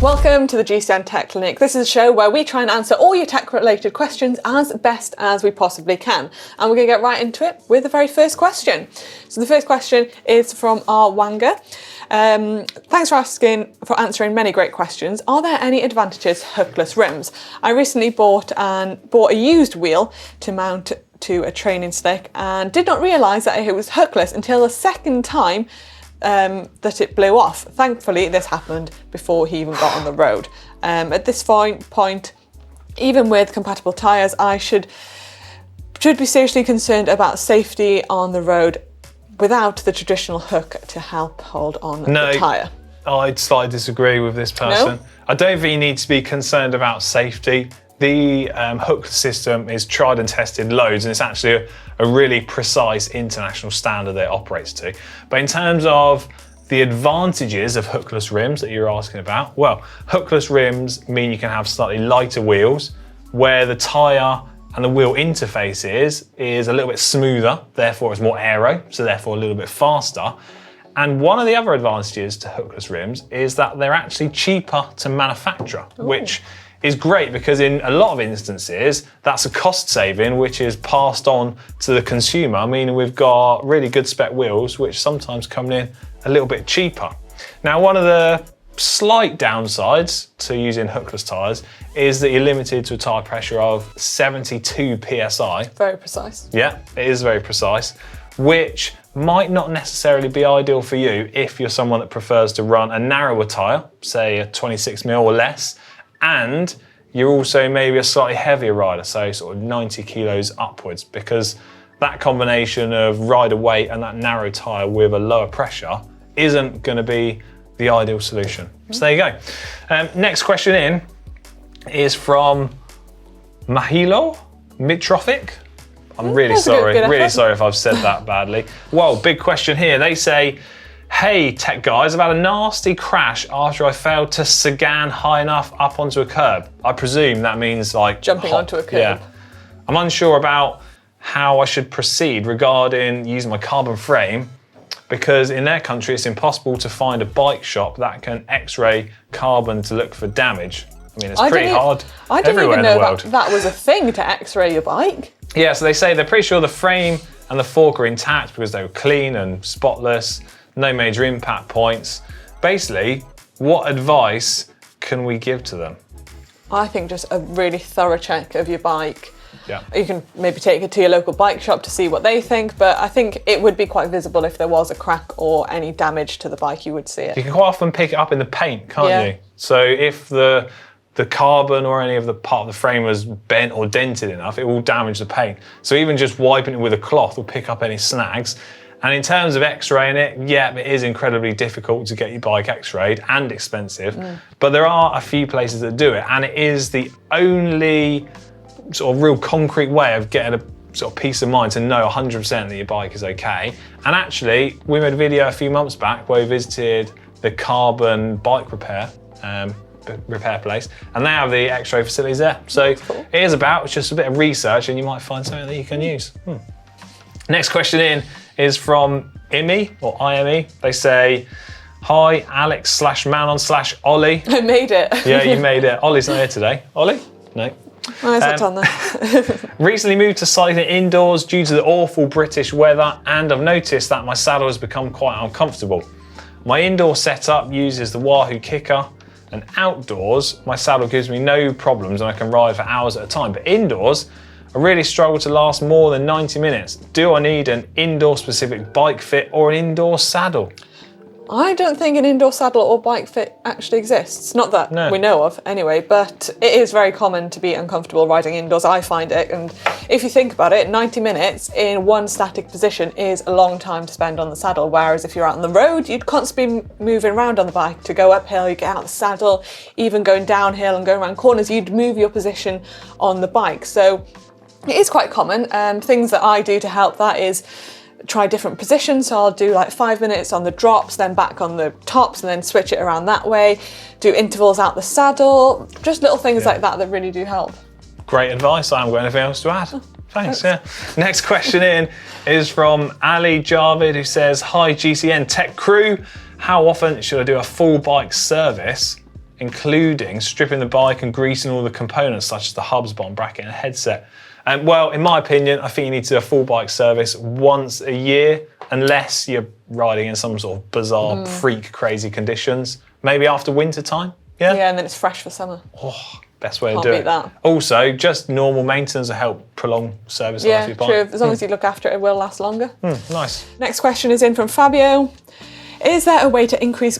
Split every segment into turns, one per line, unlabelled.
Welcome to the GCN Tech Clinic. This is a show where we try and answer all your tech-related questions as best as we possibly can. And we're going to get right into it with the very first question. So the first question is from our Wanga. Thanks for answering many great questions. Are there any advantages to hookless rims? I recently bought a used wheel to mount to a training stick and did not realise that it was hookless until the second time that it blew off. Thankfully, this happened before he even got on the road. At this point, even with compatible tyres, I should be seriously concerned about safety on the road without the traditional hook to help hold on the tyre.
I'd slightly disagree with this person.
No?
I don't think you need to be concerned about safety. The hook system is tried and tested loads, and it's actually a really precise international standard that it operates to. But in terms of the advantages of hookless rims that you're asking about, well, hookless rims mean you can have slightly lighter wheels, where the tyre and the wheel interface is a little bit smoother, therefore it's more aero, so therefore a little bit faster. And one of the other advantages to hookless rims is that they're actually cheaper to manufacture, which is great because in a lot of instances, that's a cost saving which is passed on to the consumer, meaning we've got really good spec wheels, which sometimes come in a little bit cheaper. Now, one of the slight downsides to using hookless tyres is that you're limited to a tyre pressure of 72 PSI.
Very precise.
Yeah, it is very precise, which might not necessarily be ideal for you if you're someone that prefers to run a narrower tyre, say a 26mm or less, and you're also maybe a slightly heavier rider, so sort of 90 kilos upwards, because that combination of rider weight and that narrow tyre with a lower pressure isn't going to be the ideal solution. So there you go. Next question in is from Mahilo Mitrovic. I'm really sorry if I've said that badly. Well, big question here. They say, hey tech guys, I've had a nasty crash after I failed to Sagan high enough up onto a curb. I presume that means like
jumping onto a curb.
Yeah. I'm unsure about how I should proceed regarding using my carbon frame, because in their country it's impossible to find a bike shop that can x-ray carbon to look for damage. I mean, it's pretty hard
I didn't
everywhere
even
in the
know
world.
that was a thing to x-ray your bike.
Yeah, so they say they're pretty sure the frame and the fork are intact because they were clean and spotless, no major impact points. Basically, what advice can we give to them?
I think just a really thorough check of your bike.
Yeah.
You can maybe take it to your local bike shop to see what they think, but I think it would be quite visible if there was a crack or any damage to the bike, you would see it.
You can quite often pick it up in the paint, can't you? So if the carbon or any of the part of the frame was bent or dented enough, it will damage the paint. So even just wiping it with a cloth will pick up any snags. And in terms of x-raying it, yeah, it is incredibly difficult to get your bike x-rayed and expensive, but there are a few places that do it, and it is the only sort of real concrete way of getting a sort of peace of mind to know 100% that your bike is okay. And actually, we made a video a few months back where we visited the Carbon bike repair place, and they have the x-ray facilities there. So cool. It is about just a bit of research and you might find something that you can use. Next question in is from IME or IME. They say, hi Alex/Manon/Ollie.
I made it.
Yeah, you made it. Ollie's not here today. Ollie? No.
Oh, it's not on there.
Recently moved to cycling indoors due to the awful British weather, and I've noticed that my saddle has become quite uncomfortable. My indoor setup uses the Wahoo kicker, and outdoors, my saddle gives me no problems and I can ride for hours at a time. But indoors, I really struggle to last more than 90 minutes. Do I need an indoor specific bike fit or an indoor saddle?
I don't think an indoor saddle or bike fit actually exists. Not that we know of anyway, but it is very common to be uncomfortable riding indoors. I find it, and if you think about it, 90 minutes in one static position is a long time to spend on the saddle, whereas if you're out on the road, you'd constantly be moving around on the bike. To go uphill, you get out of the saddle, even going downhill and going around corners, you'd move your position on the bike. So it is quite common. Things that I do to help that is try different positions. So I'll do like 5 minutes on the drops, then back on the tops, and then switch it around that way. Do intervals out the saddle, just little things like that that really do help.
Great advice. I haven't got anything else to add. Thanks, yeah. Next question in is from Ali Javid, who says, hi GCN Tech crew, how often should I do a full bike service including stripping the bike and greasing all the components such as the hubs, bottom bracket and headset. Well, in my opinion, I think you need to do a full bike service once a year, unless you're riding in some sort of bizarre, freak, crazy conditions. Maybe after winter time, yeah?
Yeah, and then it's fresh for summer.
Oh, best way to
Can't
do
beat
it.
that.
Also, just normal maintenance will help prolong service life of your bike.
True. As long as you look after it, it will last longer.
Nice.
Next question is in from Fabio. Is there a way to increase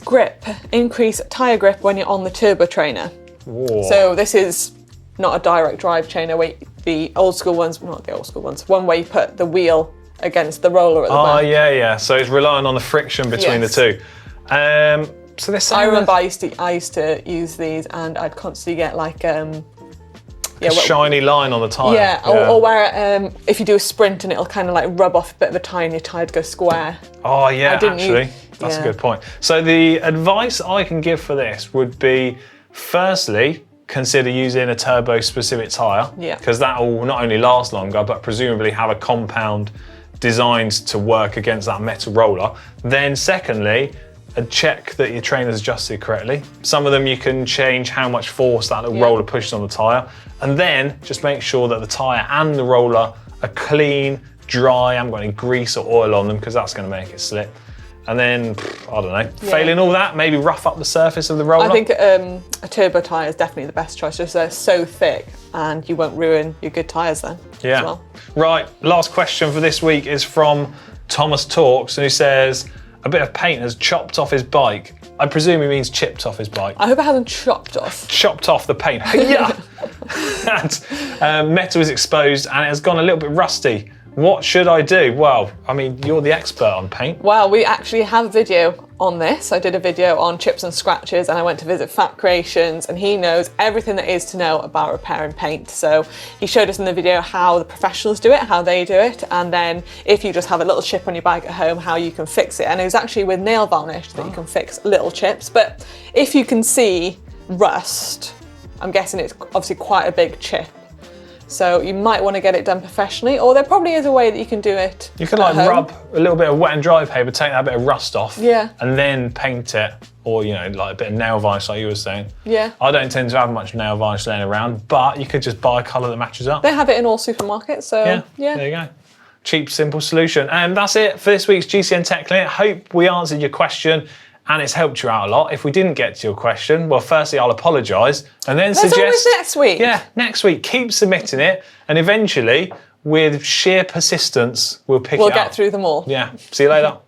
tyre grip when you're on the turbo trainer?
Whoa.
So this is not a direct drive trainer, the old school ones, not the old school ones, one where you put the wheel against the roller at the back.
Oh, yeah. So it's relying on the friction between the two. So this
I remember I used to use these, and I'd constantly get like
a shiny line on the tyre.
Yeah, or where if you do a sprint and it'll kind of like rub off a bit of a tyre and your tyre go square.
Oh yeah, actually, that's a good point. So the advice I can give for this would be, firstly, consider using a turbo specific tyre, because that will not only last longer, but presumably have a compound designed to work against that metal roller. Then secondly, check that your trainer's adjusted correctly. Some of them you can change how much force that little roller pushes on the tyre, and then just make sure that the tyre and the roller are clean, dry, haven't got any grease or oil on them, because that's going to make it slip. And then, I don't know, failing all that, maybe rough up the surface of the roller.
I think a turbo tyre is definitely the best choice, just they're so thick and you won't ruin your good tyres then as well.
Right, last question for this week is from Thomas Talks, who says, a bit of paint has chopped off his bike. I presume he means chipped off his bike.
I hope it hasn't chopped off.
Chopped off the paint. Yeah. And metal is exposed and it has gone a little bit rusty. What should I do? Well, I mean, you're the expert on paint.
Well, we actually have a video on this. I did a video on chips and scratches, and I went to visit Fat Creations, and he knows everything there is to know about repairing paint. So he showed us in the video how the professionals do it, how they do it, and then if you just have a little chip on your bike at home, how you can fix it. And it was actually with nail varnish that you can fix little chips. But if you can see rust, I'm guessing it's obviously quite a big chip. So you might want to get it done professionally, or there probably is a way that you can do it.
You can like rub a little bit of wet and dry paper, take that bit of rust off, and then paint it, or like a bit of nail varnish, like you were saying.
Yeah.
I don't tend to have much nail varnish laying around, but you could just buy a colour that matches up.
They have it in all supermarkets, so yeah.
There you go. Cheap, simple solution. And that's it for this week's GCN Tech Clinic. Hope we answered your question and it's helped you out a lot. If we didn't get to your question, well, firstly, I'll apologise and then suggest...
There's always next week.
Yeah, next week. Keep submitting it, and eventually, with sheer persistence, we'll pick it up.
We'll get through them all.
Yeah. See you later.